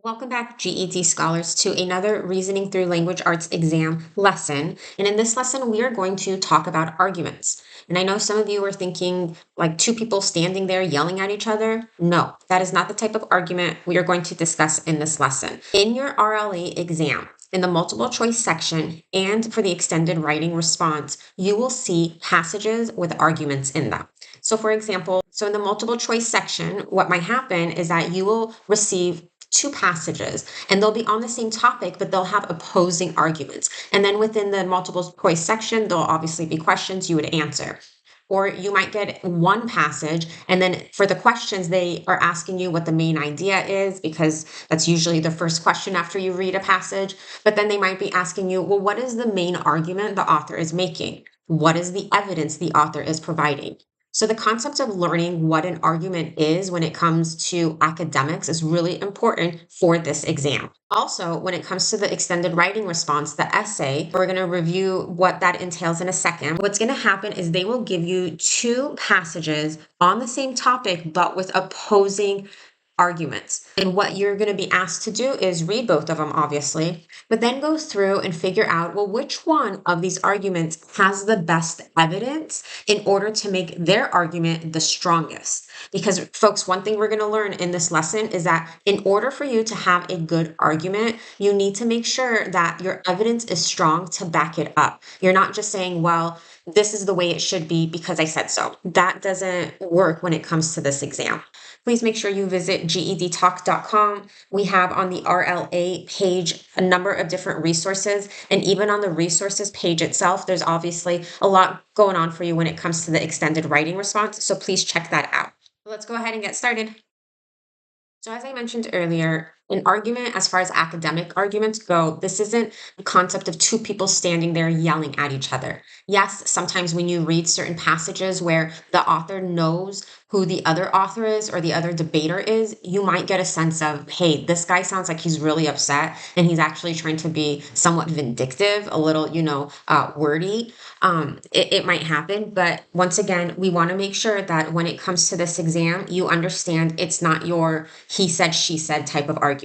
Welcome back, GED scholars, to another Reasoning Through Language Arts exam lesson. And in this lesson, we are going to talk about arguments. And I know some of you are thinking like two people standing there yelling at each other. No, that is not the type of argument we are going to discuss in this lesson. In your RLE exam, in the multiple choice section and for the extended writing response, you will see passages with arguments in them. So for example, in the multiple choice section, what might happen is that you will receive two passages and they'll be on the same topic, but they'll have opposing arguments. And then within the multiple choice section, there'll obviously be questions you would answer. Or you might get one passage, and then for the questions, they are asking you what the main idea is, because that's usually the first question after you read a passage. But then they might be asking you, well, what is the main argument the author is making? What is the evidence the author is providing? So the concept of learning what an argument is when it comes to academics is really important for this exam. Also, when it comes to the extended writing response, the essay, we're going to review what that entails in a second. What's going to happen is they will give you two passages on the same topic, but with opposing arguments. And what you're going to be asked to do is read both of them, obviously, but then go through and figure out, well, which one of these arguments has the best evidence in order to make their argument the strongest. Because, folks, one thing we're going to learn in this lesson is that in order for you to have a good argument, you need to make sure that your evidence is strong to back it up. You're not just saying, well, this is the way it should be because I said so. That doesn't work when it comes to this exam. Please make sure you visit GEDtalk.com. We have on the RLA page a number of different resources, and even on the resources page itself, there's obviously a lot going on for you when it comes to the extended writing response, so please check that out. Let's go ahead and get started. So as I mentioned earlier, an argument, as far as academic arguments go, this isn't the concept of two people standing there yelling at each other. Yes, sometimes when you read certain passages where the author knows who the other author is or the other debater is, you might get a sense of, hey, this guy sounds like he's really upset and he's actually trying to be somewhat vindictive, a little, wordy. It might happen, but once again, we want to make sure that when it comes to this exam, you understand it's not your he said, she said type of argument.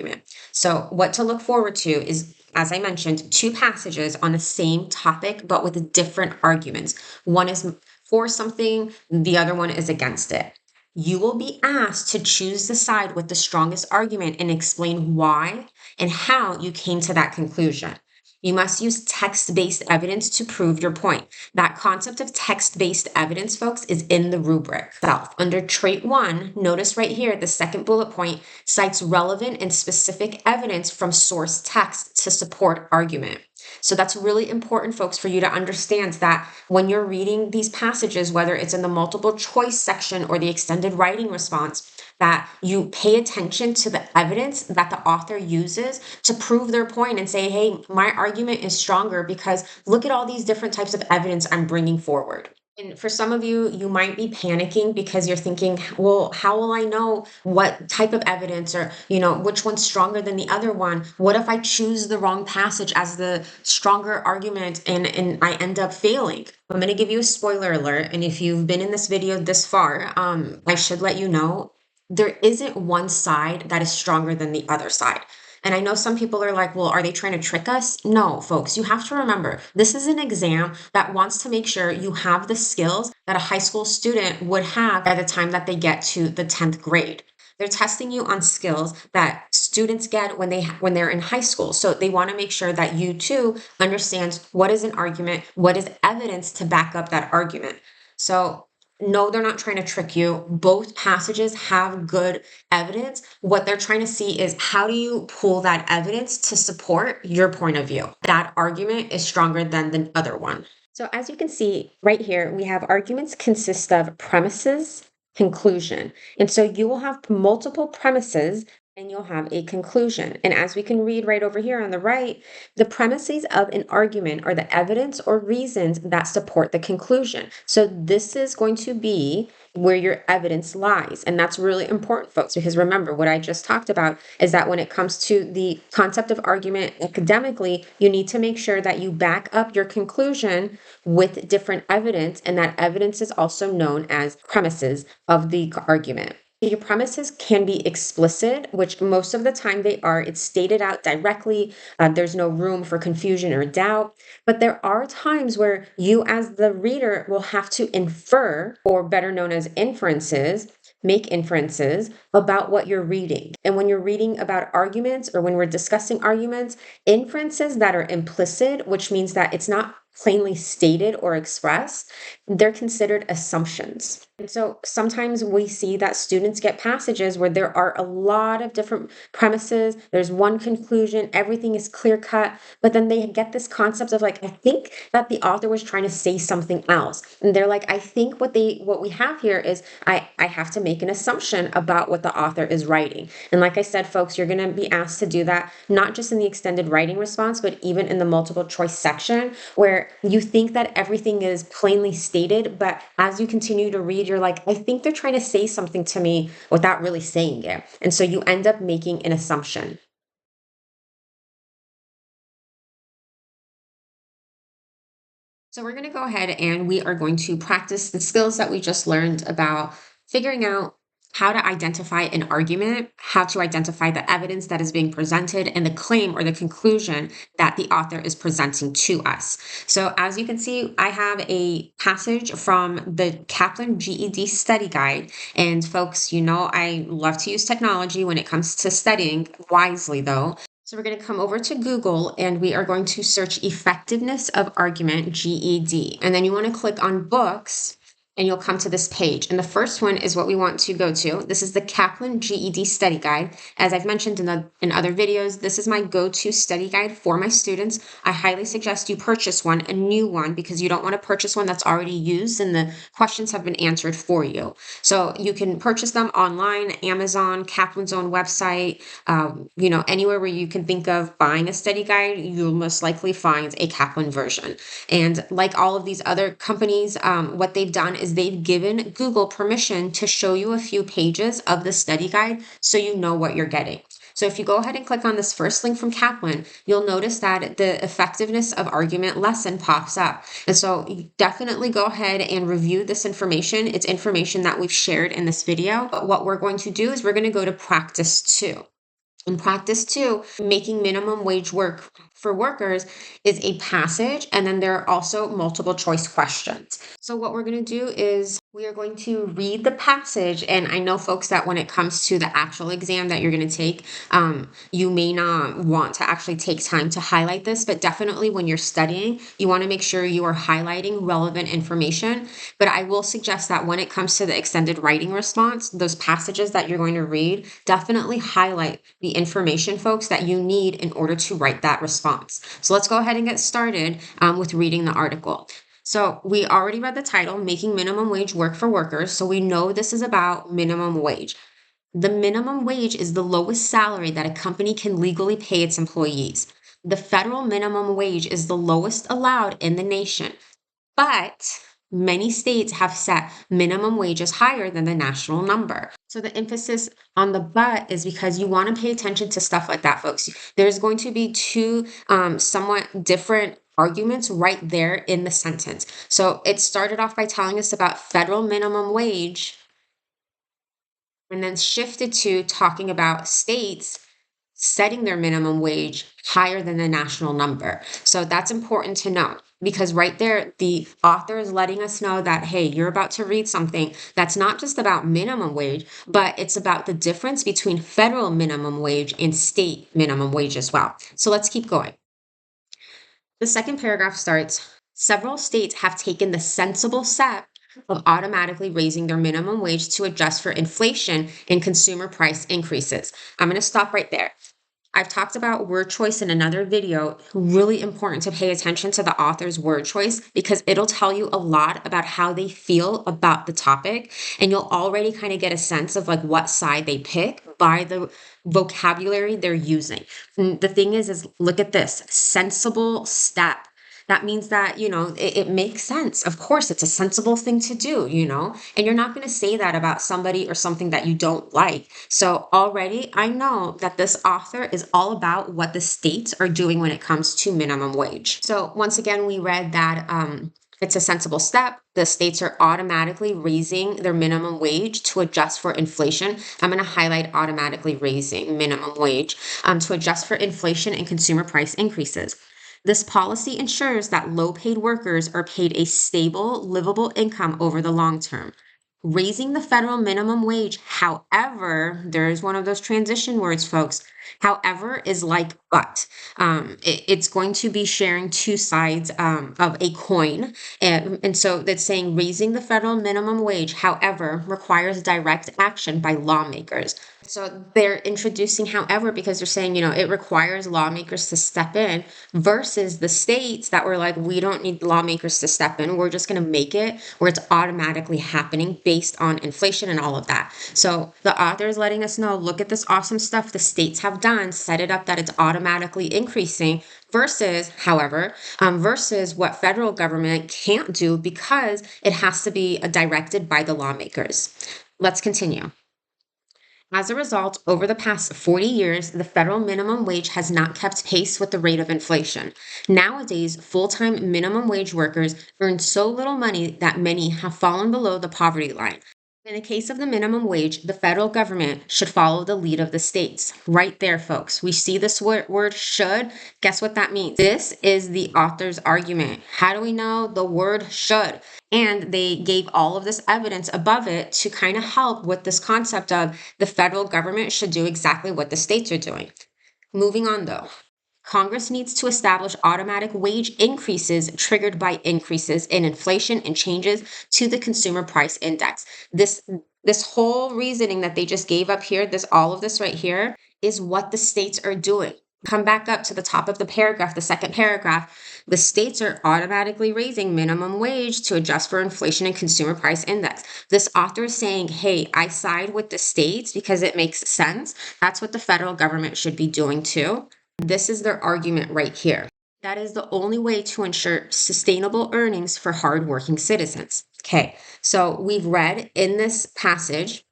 So what to look forward to is, as I mentioned, two passages on the same topic, but with different arguments. One is for something, the other one is against it. You will be asked to choose the side with the strongest argument and explain why and how you came to that conclusion. You must use text-based evidence to prove your point. That concept of text-based evidence, folks, is in the rubric itself. Under trait 1, notice right here, the second bullet point cites relevant and specific evidence from source text to support argument. So that's really important, folks, for you to understand that when you're reading these passages, whether it's in the multiple choice section or the extended writing response, that you pay attention to the evidence that the author uses to prove their point and say, hey, my argument is stronger because look at all these different types of evidence I'm bringing forward. And for some of you, you might be panicking because you're thinking, well, how will I know what type of evidence or, which one's stronger than the other one? What if I choose the wrong passage as the stronger argument and I end up failing? I'm going to give you a spoiler alert. And if you've been in this video this far, I should let you know there isn't one side that is stronger than the other side. And I know some people are like, well, are they trying to trick us? No, folks, you have to remember, this is an exam that wants to make sure you have the skills that a high school student would have by the time that they get to the 10th grade. They're testing you on skills that students get when they're in high school. So they want to make sure that you too understand what is an argument, what is evidence to back up that argument. So no, they're not trying to trick you. Both passages have good evidence. What they're trying to see is how do you pull that evidence to support your point of view? That argument is stronger than the other one. So as you can see right here, we have arguments consist of premises, conclusion. And so you will have multiple premises and you'll have a conclusion. And as we can read right over here on the right, the premises of an argument are the evidence or reasons that support the conclusion. So this is going to be where your evidence lies. And that's really important, folks, because remember what I just talked about is that when it comes to the concept of argument academically, you need to make sure that you back up your conclusion with different evidence. And that evidence is also known as premises of the argument. Your premises can be explicit, which most of the time they are. It's stated out directly. There's no room for confusion or doubt. But there are times where you, as the reader, will have to infer, or better known as inferences, make inferences about what you're reading. And when you're reading about arguments or when we're discussing arguments, inferences that are implicit, which means that it's not plainly stated or expressed, they're considered assumptions. And so sometimes we see that students get passages where there are a lot of different premises, there's one conclusion, everything is clear cut, but then they get this concept of like, I think that the author was trying to say something else. And they're like, I think what we have here is I have to make an assumption about what the author is writing. And like I said, folks, you're going to be asked to do that, not just in the extended writing response, but even in the multiple choice section where you think that everything is plainly stated, but as you continue to read, you're like, I think they're trying to say something to me without really saying it. And so you end up making an assumption. So we're going to go ahead and we are going to practice the skills that we just learned about figuring out how to identify an argument, how to identify the evidence that is being presented, and the claim or the conclusion that the author is presenting to us. So as you can see, I have a passage from the Kaplan GED study guide. And folks, you know I love to use technology when it comes to studying wisely, though. So we're going to come over to Google and we are going to search effectiveness of argument, GED. And then you want to click on books and you'll come to this page. And the first one is what we want to go to. This is the Kaplan GED study guide. As I've mentioned in other videos, this is my go-to study guide for my students. I highly suggest you purchase one, a new one, because you don't want to purchase one that's already used and the questions have been answered for you. So you can purchase them online, Amazon, Kaplan's own website, anywhere where you can think of buying a study guide, you'll most likely find a Kaplan version. And like all of these other companies, what they've done is they've given Google permission to show you a few pages of the study guide so you know what you're getting. So if you go ahead and click on this first link from Kaplan, you'll notice that the effectiveness of argument lesson pops up. And so you definitely go ahead and review this information. It's information that we've shared in this video. But what we're going to do is we're going to go to practice 2. In practice 2, making minimum wage work for workers is a passage, and then there are also multiple choice questions. So what we're going to do is we are going to read the passage, and I know, folks, that when it comes to the actual exam that you're going to take, you may not want to actually take time to highlight this, but definitely when you're studying, you want to make sure you are highlighting relevant information. But I will suggest that when it comes to the extended writing response, those passages that you're going to read, definitely highlight the information, folks, that you need in order to write that response. So let's go ahead and get started with reading the article. So we already read the title, Making Minimum Wage Work for Workers. So we know this is about minimum wage. The minimum wage is the lowest salary that a company can legally pay its employees. The federal minimum wage is the lowest allowed in the nation, but many states have set minimum wages higher than the national number. So the emphasis on the but is because you want to pay attention to stuff like that, folks. There's going to be two somewhat different arguments right there in the sentence. So it started off by telling us about federal minimum wage and then shifted to talking about states setting their minimum wage higher than the national number. So that's important to know because right there, the author is letting us know that, hey, you're about to read something that's not just about minimum wage, but it's about the difference between federal minimum wage and state minimum wage as well. So let's keep going. The second paragraph starts, several states have taken the sensible step of automatically raising their minimum wage to adjust for inflation and consumer price increases. I'm going to stop right there. I've talked about word choice in another video. Really important to pay attention to the author's word choice because it'll tell you a lot about how they feel about the topic. And you'll already kind of get a sense of like what side they pick by the vocabulary they're using. And the thing is look at this, sensible step. That means that, it makes sense. Of course, it's a sensible thing to do, and you're not going to say that about somebody or something that you don't like. So already I know that this author is all about what the states are doing when it comes to minimum wage. So once again, we read that It's a sensible step. The states are automatically raising their minimum wage to adjust for inflation. I'm going to highlight automatically raising minimum wage to adjust for inflation and consumer price increases. This policy ensures that low paid workers are paid a stable, livable income over the long term. Raising the federal minimum wage, however, there is one of those transition words, folks. However, is like but. It's going to be sharing two sides of a coin. And so that's saying raising the federal minimum wage, however, requires direct action by lawmakers. So they're introducing, however, because they're saying, it requires lawmakers to step in versus the states that were like, we don't need lawmakers to step in. We're just going to make it where it's automatically happening based on inflation and all of that. So the author is letting us know, look at this awesome stuff the states have done, set it up that it's automatically increasing versus, however, versus what federal government can't do because it has to be directed by the lawmakers. Let's continue. As a result, over the past 40 years, the federal minimum wage has not kept pace with the rate of inflation. Nowadays, full-time minimum wage workers earn so little money that many have fallen below the poverty line. In the case of the minimum wage, the federal government should follow the lead of the states. Right there, folks. We see this word should. Guess what that means? This is the author's argument. How do we know? The word should. And they gave all of this evidence above it to kind of help with this concept of the federal government should do exactly what the states are doing. Moving on, though. Congress needs to establish automatic wage increases triggered by increases in inflation and changes to the consumer price index. This whole reasoning that they just gave up here, all of this right here, is what the states are doing. Come back up to the top of the paragraph, the second paragraph. The states are automatically raising minimum wage to adjust for inflation and consumer price index. This author is saying, hey, I side with the states because it makes sense. That's what the federal government should be doing too. This is their argument right here. That is the only way to ensure sustainable earnings for hardworking citizens. Okay, so we've read in this passage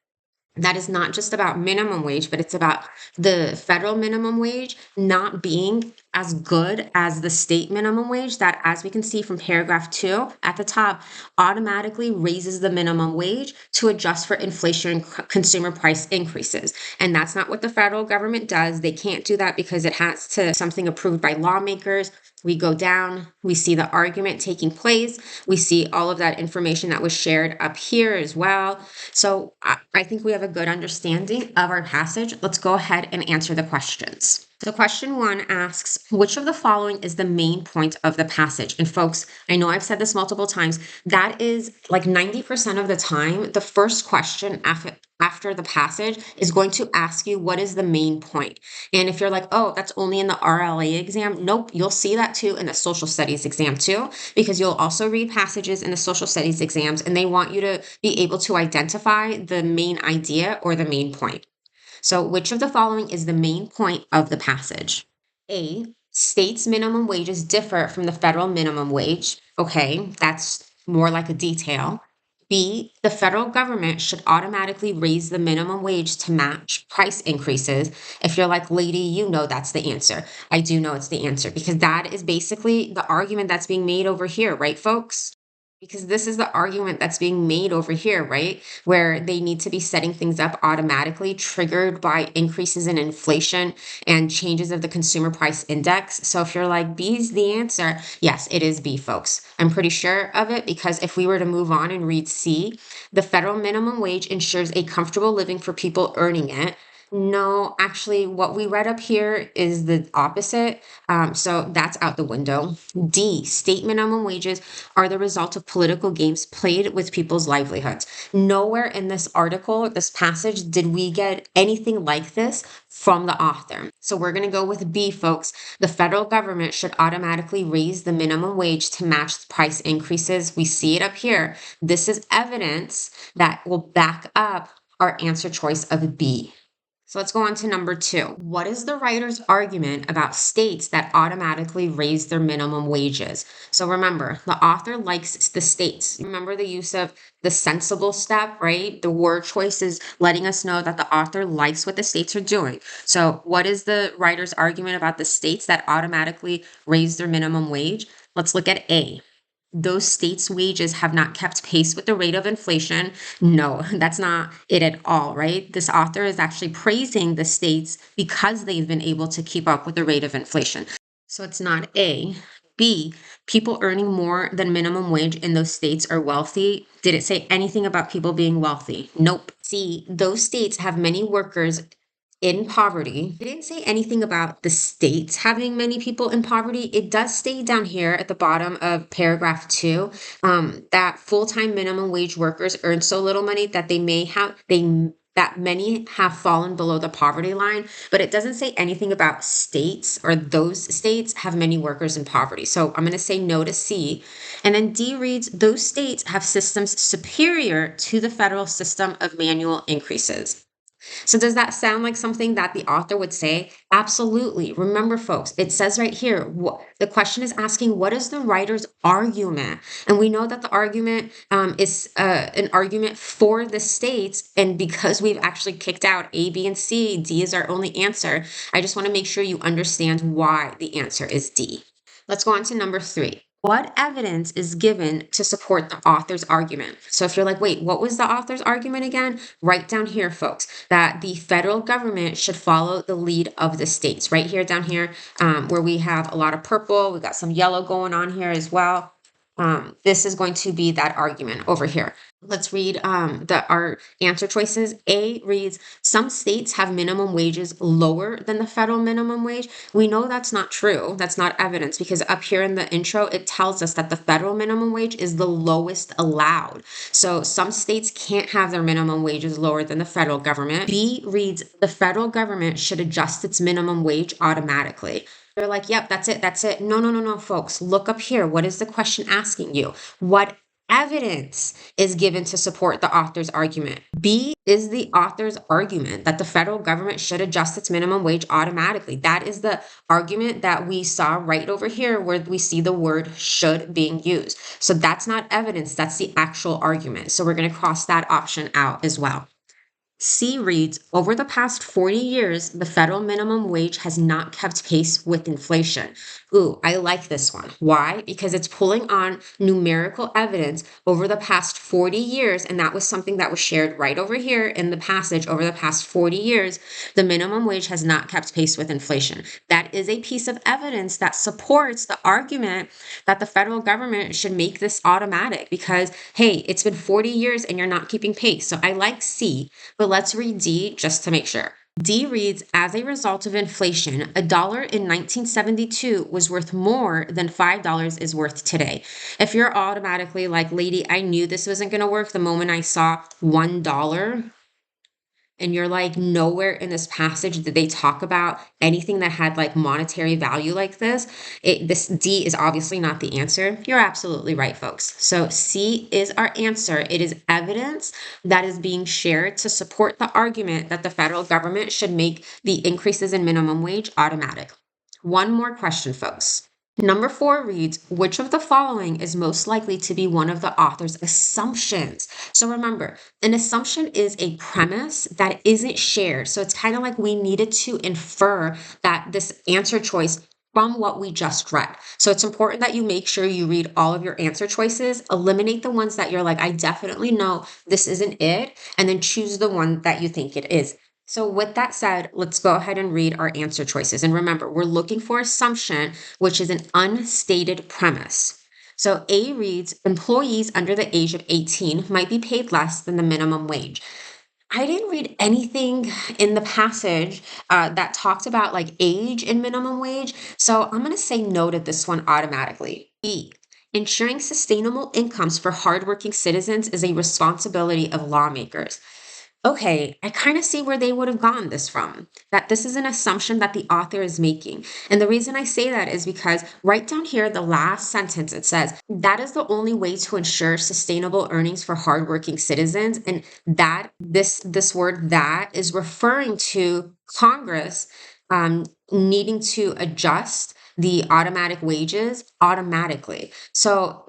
that is not just about minimum wage, but it's about the federal minimum wage not being as good as the state minimum wage that, as we can see from paragraph 2 at the top, automatically raises the minimum wage to adjust for inflation and consumer price increases. And that's not what the federal government does. They can't do that because it has to something approved by lawmakers. We go down, we see the argument taking place. We see all of that information that was shared up here as well. So I think we have a good understanding of our passage. Let's go ahead and answer the questions. So question 1 asks, which of the following is the main point of the passage? And folks, I know I've said this multiple times. That is like 90% of the time, the first question after the passage is going to ask you, what is the main point? And if you're like, oh, that's only in the RLA exam. Nope, you'll see that too in the social studies exam too, because you'll also read passages in the social studies exams and they want you to be able to identify the main idea or the main point. So which of the following is the main point of the passage? A, states' minimum wages differ from the federal minimum wage. Okay, that's more like a detail. B, the federal government should automatically raise the minimum wage to match price increases. If you're like, lady, you know that's the answer. I do know it's the answer because that is basically the argument that's being made over here, right, folks? Because this is the argument that's being made over here, right? Where they need to be setting things up automatically, triggered by increases in inflation and changes of the consumer price index. So if you're like, B's the answer, yes, it is B, folks. I'm pretty sure of it because if we were to move on and read C, the federal minimum wage ensures a comfortable living for people earning it. No, actually, what we read up here is the opposite. So that's out the window. D, state minimum wages are the result of political games played with people's livelihoods. Nowhere in this article, this passage, did we get anything like this from the author. So we're going to go with B, folks. The federal government should automatically raise the minimum wage to match the price increases. We see it up here. This is evidence that will back up our answer choice of B. So let's go on to number 2. What is the writer's argument about states that automatically raise their minimum wages? So remember, the author likes the states. Remember the use of the sensible step, right? The word choice is letting us know that the author likes what the states are doing. So what is the writer's argument about the states that automatically raise their minimum wage? Let's look at A. those states' wages have not kept pace with the rate of inflation. No, that's not it at all, right? This author is actually praising the states because they've been able to keep up with the rate of inflation. So it's not A. B, people earning more than minimum wage in those states are wealthy. Did it say anything about people being wealthy? Nope. C, those states have many workers in poverty. It didn't say anything about the states having many people in poverty. It does state down here at the bottom of paragraph 2 that full-time minimum wage workers earn so little money that that many have fallen below the poverty line, but it doesn't say anything about states or those states have many workers in poverty. So I'm going to say no to C. And then D reads, those states have systems superior to the federal system of manual increases. So does that sound like something that the author would say? Absolutely. Remember, folks, it says right here, the question is asking, what is the writer's argument? And we know that the argument is an argument for the states. And because we've actually kicked out A, B, and C, D is our only answer. I just want to make sure you understand why the answer is D. Let's go on to number 3. What evidence is given to support the author's argument? So if you're like, wait, what was the author's argument again? Write down here, folks, that the federal government should follow the lead of the states. Right here, down here, where we have a lot of purple, we've got some yellow going on here as well. This is going to be that argument over here. Let's read our answer choices. A reads, some states have minimum wages lower than the federal minimum wage. We know that's not true. That's not evidence because up here in the intro, it tells us that the federal minimum wage is the lowest allowed. So some states can't have their minimum wages lower than the federal government. B reads, the federal government should adjust its minimum wage automatically. They're like, yep, that's it. That's it. No, folks. Look up here. What is the question asking you? What evidence is given to support the author's argument? B is the author's argument that the federal government should adjust its minimum wage automatically. That is the argument that we saw right over here where we see the word should being used. So that's not evidence. That's the actual argument. So we're going to cross that option out as well. C reads, over the past 40 years, the federal minimum wage has not kept pace with inflation. Ooh, I like this one. Why? Because it's pulling on numerical evidence over the past 40 years, and that was something that was shared right over here in the passage. Over the past 40 years, the minimum wage has not kept pace with inflation. That is a piece of evidence that supports the argument that the federal government should make this automatic because, hey, it's been 40 years and you're not keeping pace. So I like C, but let's read D just to make sure. D reads, as a result of inflation, $1 in 1972 was worth more than $5 is worth today. If you're automatically like, lady, I knew this wasn't going to work the moment I saw $1, and you're like, nowhere in this passage did they talk about anything that had like monetary value like this. This D is obviously not the answer. You're absolutely right, folks. So C is our answer. It is evidence that is being shared to support the argument that the federal government should make the increases in minimum wage automatic. One more question, folks. Number 4 reads, which of the following is most likely to be one of the author's assumptions? So remember, an assumption is a premise that isn't shared. So it's kind of like we needed to infer that this answer choice from what we just read. So it's important that you make sure you read all of your answer choices, eliminate the ones that you're like, I definitely know this isn't it, and then choose the one that you think it is. So with that said, let's go ahead and read our answer choices. And remember, we're looking for assumption, which is an unstated premise. So A reads, employees under the age of 18 might be paid less than the minimum wage. I didn't read anything in the passage that talked about like age and minimum wage. So I'm going to say no to this one automatically. B, ensuring sustainable incomes for hardworking citizens is a responsibility of lawmakers. Okay, I kind of see where they would have gotten this from, that this is an assumption that the author is making. And the reason I say that is because right down here, the last sentence, it says, that is the only way to ensure sustainable earnings for hardworking citizens. And that this word that is referring to Congress needing to adjust the automatic wages automatically. So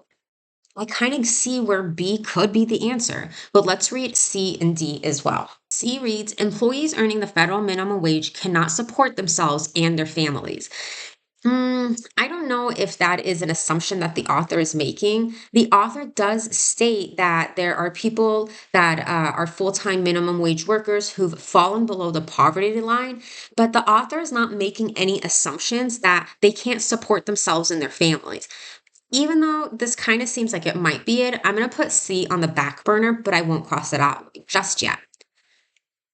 I kind of see where B could be the answer, but let's read C and D as well. C reads, employees earning the federal minimum wage cannot support themselves and their families. I don't know if that is an assumption that the author is making. The author does state that there are people that are full time minimum wage workers who've fallen below the poverty line, but the author is not making any assumptions that they can't support themselves and their families. Even though this kind of seems like it might be it, I'm going to put C on the back burner, but I won't cross it out just yet.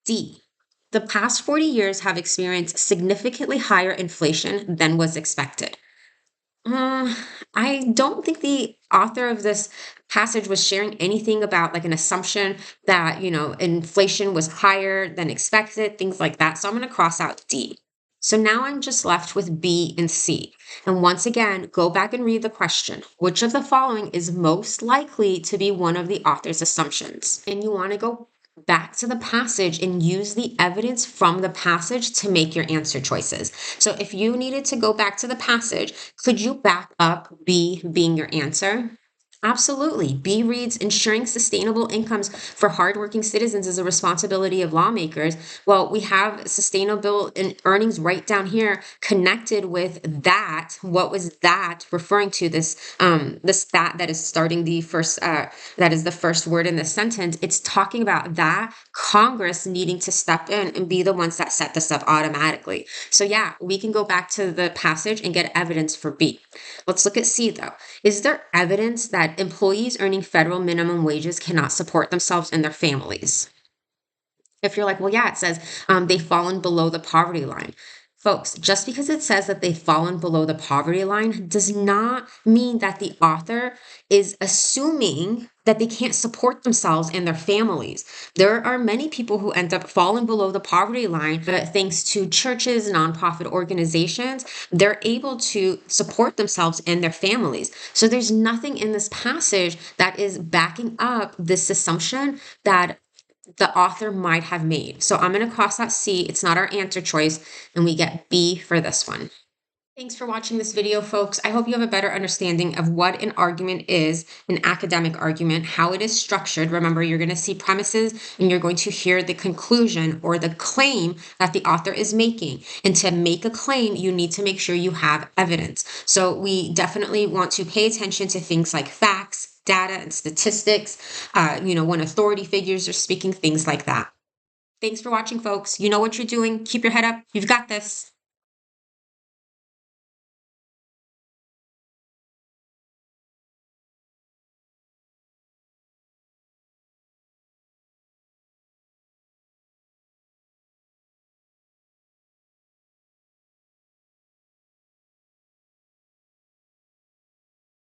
D. The past 40 years have experienced significantly higher inflation than was expected. Uh, I don't think the author of this passage was sharing anything about like an assumption that, inflation was higher than expected, things like that. So I'm going to cross out D. So now I'm just left with B and C. And once again, go back and read the question. Which of the following is most likely to be one of the author's assumptions? And you want to go back to the passage and use the evidence from the passage to make your answer choices. So if you needed to go back to the passage, could you back up B being your answer? Absolutely. B reads, ensuring sustainable incomes for hardworking citizens is a responsibility of lawmakers. Well, we have sustainable earnings right down here connected with that. What was that referring to? This that is starting the first, that is the first word in the sentence. It's talking about that Congress needing to step in and be the ones that set this up automatically. So yeah, we can go back to the passage and get evidence for B. Let's look at C though. Is there evidence that employees earning federal minimum wages cannot support themselves and their families? If you're like, well, yeah, it says they've fallen below the poverty line. Folks, just because it says that they've fallen below the poverty line does not mean that the author is assuming that they can't support themselves and their families. There are many people who end up falling below the poverty line, but thanks to churches, nonprofit organizations, they're able to support themselves and their families. So there's nothing in this passage that is backing up this assumption that the author might have made. So I'm going to cross out C. It's not our answer choice, and we get B for this one. Thanks for watching this video, folks. I hope you have a better understanding of what an argument is, an academic argument, how it is structured. Remember, you're going to see premises and you're going to hear the conclusion or the claim that the author is making. And to make a claim, you need to make sure you have evidence. So we definitely want to pay attention to things like facts, data, and statistics, when authority figures are speaking, things like that. Thanks for watching, folks. You know what you're doing. Keep your head up. You've got this.